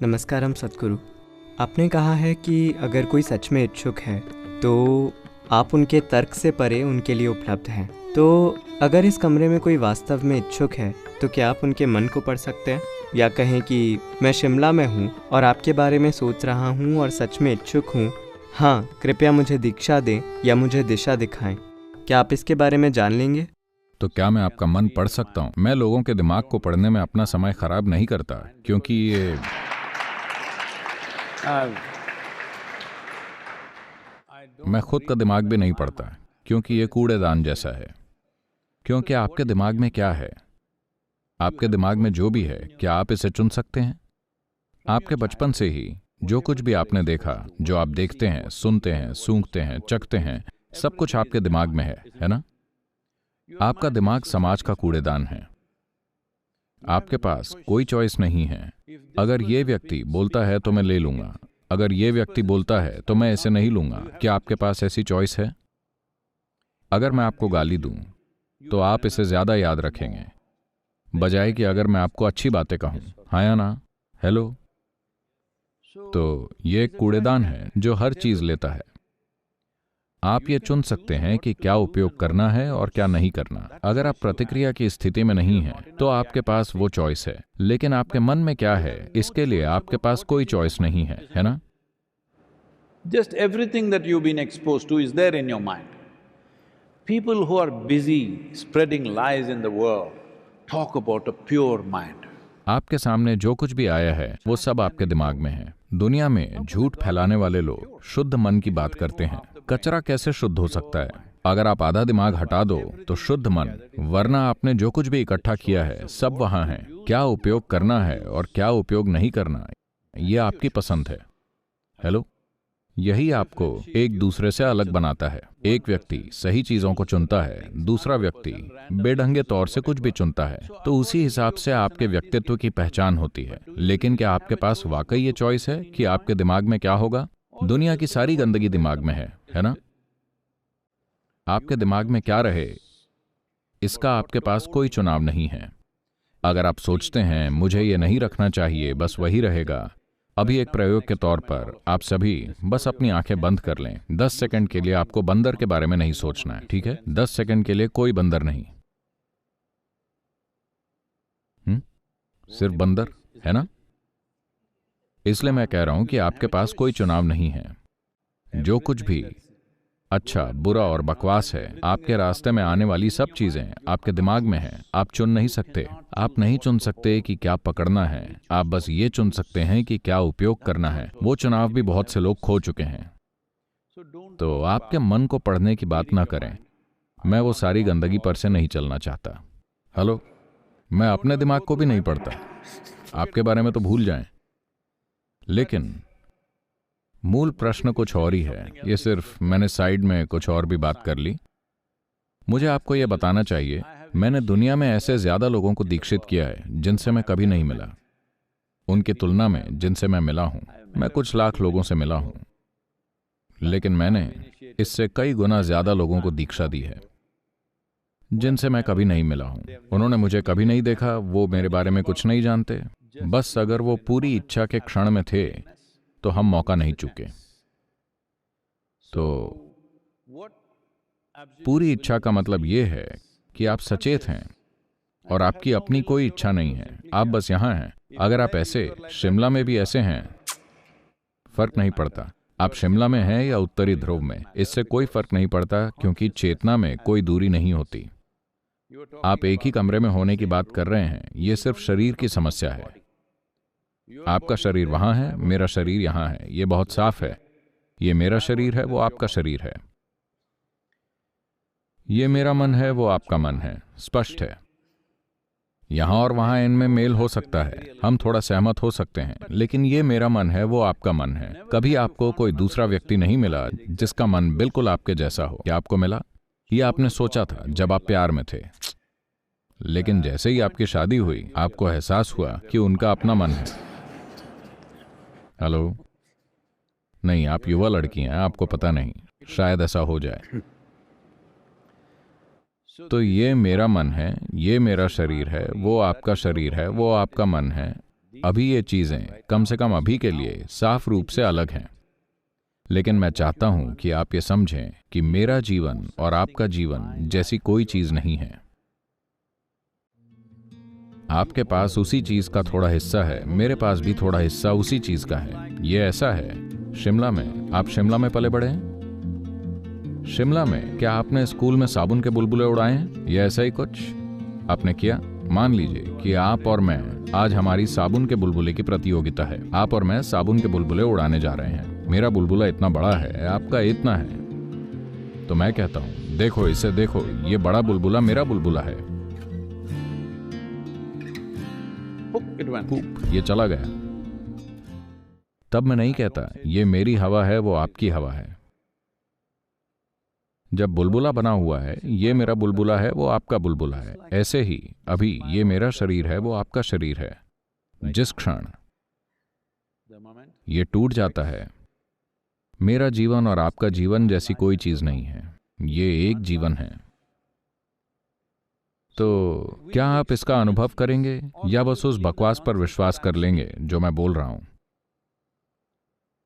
नमस्कारम सद्गुरु। आपने कहा है कि अगर कोई सच में इच्छुक है तो आप उनके तर्क से परे उनके लिए उपलब्ध हैं। तो अगर इस कमरे में कोई वास्तव में इच्छुक है तो क्या आप उनके मन को पढ़ सकते हैं? या कहें कि मैं शिमला में हूँ और आपके बारे में सोच रहा हूँ और सच में इच्छुक हूँ, हाँ कृपया मुझे दीक्षा दें या मुझे दिशा दिखाएं। क्या आप इसके बारे में जान लेंगे? तो क्या मैं आपका मन पढ़ सकता हूँ? मैं लोगों के दिमाग को पढ़ने में अपना समय खराब नहीं करता, क्योंकि ये मैं खुद का दिमाग भी नहीं पढ़ता, क्योंकि ये कूड़ेदान जैसा है। क्योंकि आपके दिमाग में क्या है, आपके दिमाग में जो भी है, क्या आप इसे चुन सकते हैं? आपके बचपन से ही जो कुछ भी आपने देखा, जो आप देखते हैं, सुनते हैं, सूंघते हैं, चखते हैं, सब कुछ आपके दिमाग में है ना? आपका दिमाग समाज का कूड़ेदान है। आपके पास कोई चॉइस नहीं है। अगर ये व्यक्ति बोलता है तो मैं ले लूंगा, अगर ये व्यक्ति बोलता है तो मैं इसे नहीं लूंगा। क्या आपके पास ऐसी चॉइस है? अगर मैं आपको गाली दूं तो आप इसे ज्यादा याद रखेंगे, बजाय कि अगर मैं आपको अच्छी बातें कहूं। हाँ या ना? हेलो? तो ये एक कूड़ेदान है जो हर चीज लेता है। आप ये चुन सकते हैं कि क्या उपयोग करना है और क्या नहीं करना। अगर आप प्रतिक्रिया की स्थिति में नहीं हैं, तो आपके पास वो चॉइस है। लेकिन आपके मन में क्या है, इसके लिए आपके पास कोई चॉइस नहीं है ना? Just everything that you've been exposed to is there in your mind. People who are busy spreading lies in the world talk about a pure mind. आपके सामने जो कुछ भी आया है वो सब आपके दिमाग में है। दुनिया में झूठ फैलाने वाले लोग शुद्ध मन की बात करते हैं। कचरा कैसे शुद्ध हो सकता है? अगर आप आधा दिमाग हटा दो तो शुद्ध मन, वरना आपने जो कुछ भी इकट्ठा किया है सब वहां है। क्या उपयोग करना है और क्या उपयोग नहीं करना, ये आपकी पसंद है। हेलो? यही आपको एक दूसरे से अलग बनाता है। एक व्यक्ति सही चीजों को चुनता है, दूसरा व्यक्ति बेढंगे तौर से कुछ भी चुनता है, तो उसी हिसाब से आपके व्यक्तित्व की पहचान होती है। लेकिन क्या आपके पास वाकई ये चॉइस है कि आपके दिमाग में क्या होगा? दुनिया की सारी गंदगी दिमाग में है ना? आपके दिमाग में क्या रहे, इसका आपके पास कोई चुनाव नहीं है। अगर आप सोचते हैं मुझे ये नहीं रखना चाहिए, बस वही रहेगा। अभी एक प्रयोग के तौर पर आप सभी बस अपनी आंखें बंद कर लें। 10 सेकंड के लिए आपको बंदर के बारे में नहीं सोचना है, ठीक है? 10 सेकंड के लिए कोई बंदर नहीं। सिर्फ बंदर, है ना? इसलिए मैं कह रहा हूं कि आपके पास कोई चुनाव नहीं है। जो कुछ भी अच्छा, बुरा और बकवास है, आपके रास्ते में आने वाली सब चीजें आपके दिमाग में हैं। आप चुन नहीं सकते। आप नहीं चुन सकते कि क्या पकड़ना है, आप बस ये चुन सकते हैं कि क्या उपयोग करना है। वो चुनाव भी बहुत से लोग खो चुके हैं। तो आपके मन को पढ़ने की बात ना करें। मैं वो सारी गंदगी पर से नहीं चलना चाहता। हेलो? मैं अपने दिमाग को भी नहीं पढ़ता। आपके बारे में तो भूल जाएं। लेकिन मूल प्रश्न कुछ और ही है। ये सिर्फ मैंने साइड में कुछ और भी बात कर ली। मुझे आपको यह बताना चाहिए, मैंने दुनिया में ऐसे ज्यादा लोगों को दीक्षित किया है जिनसे मैं कभी नहीं मिला। उनकी तुलना में जिनसे मैं मिला हूं, मैं कुछ लाख लोगों से मिला हूं, लेकिन मैंने इससे कई गुना ज्यादा लोगों को दीक्षा दी है जिनसे मैं कभी नहीं मिला हूं। उन्होंने मुझे कभी नहीं देखा, वो मेरे बारे में कुछ नहीं जानते। बस अगर वो पूरी इच्छा के क्षण में थे तो हम मौका नहीं चूके। तो पूरी इच्छा का मतलब यह है कि आप सचेत हैं और आपकी अपनी कोई इच्छा नहीं है। आप बस यहां हैं। अगर आप ऐसे शिमला में भी ऐसे हैं, फर्क नहीं पड़ता आप शिमला में हैं या उत्तरी ध्रुव में, इससे कोई फर्क नहीं पड़ता, क्योंकि चेतना में कोई दूरी नहीं होती। आप एक ही कमरे में होने की बात कर रहे हैं, यह सिर्फ शरीर की समस्या है। आपका शरीर वहां है, मेरा शरीर यहां है। यह बहुत साफ है। ये मेरा शरीर है, वो आपका शरीर है। ये मेरा मन है, वो आपका मन है। स्पष्ट है। यहां और वहां इनमें मेल हो सकता है, हम थोड़ा सहमत हो सकते हैं, लेकिन ये मेरा मन है, वो आपका मन है। कभी आपको कोई दूसरा व्यक्ति नहीं मिला जिसका मन बिल्कुल आपके जैसा हो। क्या आपको मिला? ये आपने सोचा था जब आप प्यार में थे, लेकिन जैसे ही आपकी शादी हुई आपको एहसास हुआ कि उनका अपना मन है। हेलो? नहीं, आप युवा लड़की हैं, आपको पता नहीं, शायद ऐसा हो जाए। तो ये मेरा मन है, ये मेरा शरीर है, वो आपका शरीर है, वो आपका मन है। अभी ये चीजें कम से कम अभी के लिए साफ रूप से अलग हैं, लेकिन मैं चाहता हूं कि आप ये समझें कि मेरा जीवन और आपका जीवन जैसी कोई चीज नहीं है। आपके पास उसी चीज का थोड़ा हिस्सा है, मेरे पास भी थोड़ा हिस्सा उसी चीज का है। ये ऐसा है, शिमला में, आप शिमला में पले बड़े हैं? शिमला में क्या आपने स्कूल में साबुन के बुलबुले उड़ाए हैं? ये ऐसा ही कुछ आपने किया? मान लीजिए कि आप और मैं, आज हमारी साबुन के बुलबुले की प्रतियोगिता है। आप और मैं साबुन के बुलबुले उड़ाने जा रहे हैं। मेरा बुलबुला इतना बड़ा है, आपका इतना है। तो मैं कहता हूं, देखो इसे देखो, ये बड़ा बुलबुला मेरा बुलबुला है। ये चला गया। तब मैं नहीं कहता ये मेरी हवा है, वो आपकी हवा है। जब बुलबुला बना हुआ है, ये मेरा बुलबुला है, वो आपका बुलबुला है। ऐसे ही अभी ये मेरा शरीर है, वो आपका शरीर है। जिस क्षण ये टूट जाता है, मेरा जीवन और आपका जीवन जैसी कोई चीज नहीं है, ये एक जीवन है। तो क्या आप इसका अनुभव करेंगे या बस उस बकवास पर विश्वास कर लेंगे जो मैं बोल रहा हूं?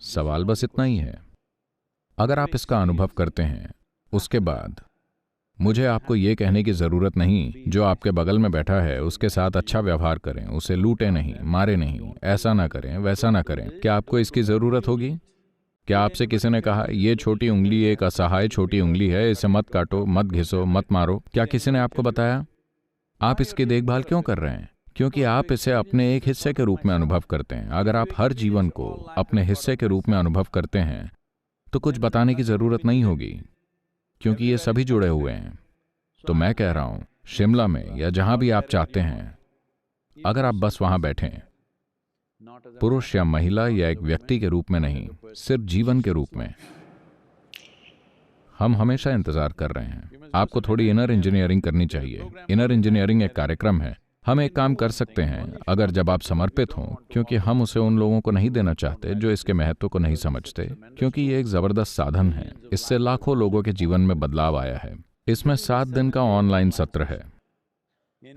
सवाल बस इतना ही है। अगर आप इसका अनुभव करते हैं, उसके बाद मुझे आपको यह कहने की जरूरत नहीं, जो आपके बगल में बैठा है उसके साथ अच्छा व्यवहार करें, उसे लूटें नहीं, मारे नहीं, ऐसा ना करें, वैसा ना करें। क्या आपको इसकी जरूरत होगी? क्या आपसे किसी ने कहा ये छोटी उंगली एक असहाय छोटी उंगली है, इसे मत काटो, मत घिसो, मत मारो? क्या किसी ने आपको बताया? आप इसकी देखभाल क्यों कर रहे हैं? क्योंकि आप इसे अपने एक हिस्से के रूप में अनुभव करते हैं। अगर आप हर जीवन को अपने हिस्से के रूप में अनुभव करते हैं तो कुछ बताने की जरूरत नहीं होगी, क्योंकि ये सभी जुड़े हुए हैं। तो मैं कह रहा हूं, शिमला में या जहां भी आप चाहते हैं, अगर आप बस वहां बैठें, पुरुष या महिला या एक व्यक्ति के रूप में नहीं, सिर्फ जीवन के रूप में। हम हमेशा इंतजार कर रहे हैं। आपको थोड़ी इनर इंजीनियरिंग करनी चाहिए। इनर इंजीनियरिंग एक कार्यक्रम है। हम एक काम कर सकते हैं, अगर जब आप समर्पित हों, क्योंकि हम उसे उन लोगों को नहीं देना चाहते जो इसके महत्व को नहीं समझते, क्योंकि ये एक जबरदस्त साधन है। इससे लाखों लोगों के जीवन में बदलाव आया है। इसमें 7 दिन का ऑनलाइन सत्र है,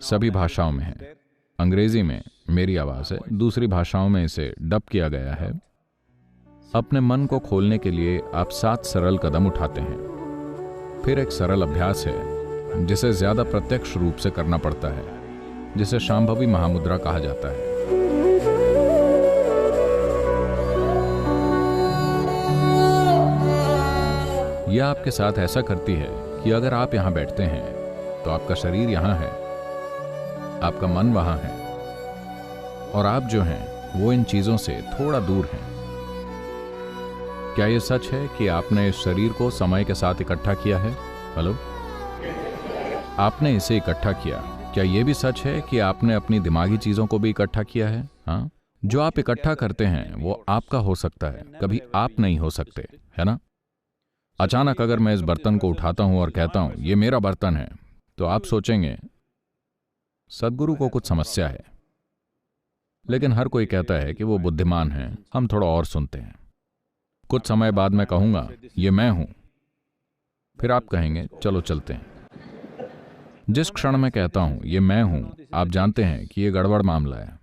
सभी भाषाओं में है। अंग्रेजी में मेरी आवाज है, दूसरी भाषाओं में इसे डब किया गया है। अपने मन को खोलने के लिए आप 7 सरल कदम उठाते हैं। फिर एक सरल अभ्यास है जिसे ज्यादा प्रत्यक्ष रूप से करना पड़ता है, जिसे शांभवी महामुद्रा कहा जाता है। यह आपके साथ ऐसा करती है कि अगर आप यहां बैठते हैं तो आपका शरीर यहां है, आपका मन वहां है, और आप जो हैं वो इन चीजों से थोड़ा दूर हैं। क्या यह सच है कि आपने इस शरीर को समय के साथ इकट्ठा किया है? हेलो, आपने इसे इकट्ठा किया। क्या यह भी सच है कि आपने अपनी दिमागी चीजों को भी इकट्ठा किया है? हाँ, जो आप इकट्ठा करते हैं वो आपका हो सकता है, कभी आप नहीं हो सकते, है ना? अचानक अगर मैं इस बर्तन को उठाता हूं और कहता हूं ये मेरा बर्तन है, तो आप सोचेंगे सद्गुरु को कुछ समस्या है। लेकिन हर कोई कहता है कि वो बुद्धिमान है। हम थोड़ा और सुनते हैं। कुछ समय बाद मैं कहूंगा ये मैं हूं, फिर आप कहेंगे चलो चलते हैं। जिस क्षण मैं कहता हूं ये मैं हूं, आप जानते हैं कि ये गड़बड़ मामला है।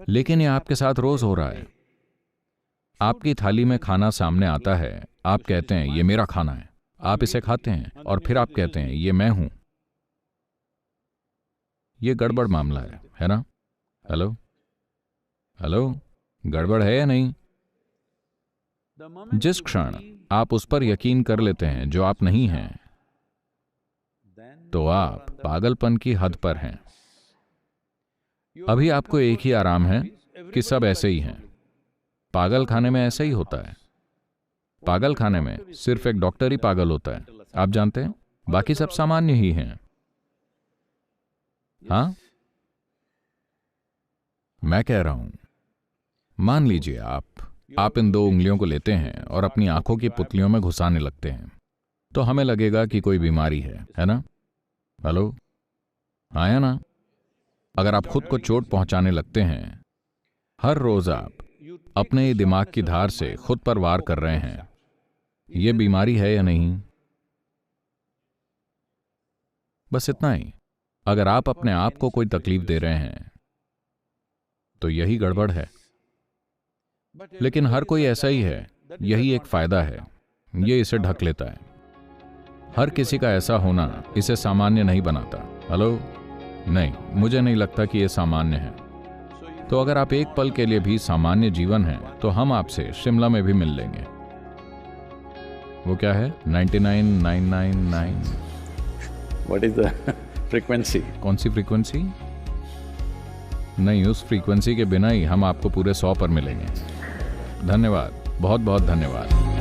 लेकिन ये आपके साथ रोज हो रहा है। आपकी थाली में खाना सामने आता है, आप कहते हैं ये मेरा खाना है, आप इसे खाते हैं, और फिर आप कहते हैं ये मैं हूं। ये गड़बड़ मामला है ना? हेलो हेलो, गड़बड़ है या नहीं? जिस क्षण आप उस पर यकीन कर लेते हैं जो आप नहीं हैं, तो आप पागलपन की हद पर हैं। अभी आपको एक ही आराम है कि सब ऐसे ही हैं। पागल खाने में ऐसा ही होता है। पागल खाने में सिर्फ एक डॉक्टर ही पागल होता है, आप जानते हैं, बाकी सब सामान्य ही हैं। हाँ, मैं कह रहा हूं, मान लीजिए आप इन 2 उंगलियों को लेते हैं और अपनी आंखों की पुतलियों में घुसाने लगते हैं, तो हमें लगेगा कि कोई बीमारी है ना? हेलो, हाँ या ना? अगर आप खुद को चोट पहुंचाने लगते हैं, हर रोज आप अपने दिमाग की धार से खुद पर वार कर रहे हैं, यह बीमारी है या नहीं? बस इतना ही। अगर आप अपने आप को कोई तकलीफ दे रहे हैं, तो यही गड़बड़ है। लेकिन हर कोई ऐसा ही है, यही एक फायदा है, ये इसे ढक लेता है। हर किसी का ऐसा होना इसे सामान्य नहीं बनाता। हेलो, नहीं, मुझे नहीं लगता कि यह सामान्य है। तो अगर आप एक पल के लिए भी सामान्य जीवन है तो हम आपसे शिमला में भी मिल लेंगे। वो क्या है? 99,999। What is the frequency? कौन सी फ्रीक्वेंसी? नहीं, उस फ्रीक्वेंसी के बिना ही हम आपको पूरे 100 पर मिलेंगे। धन्यवाद, बहुत बहुत धन्यवाद।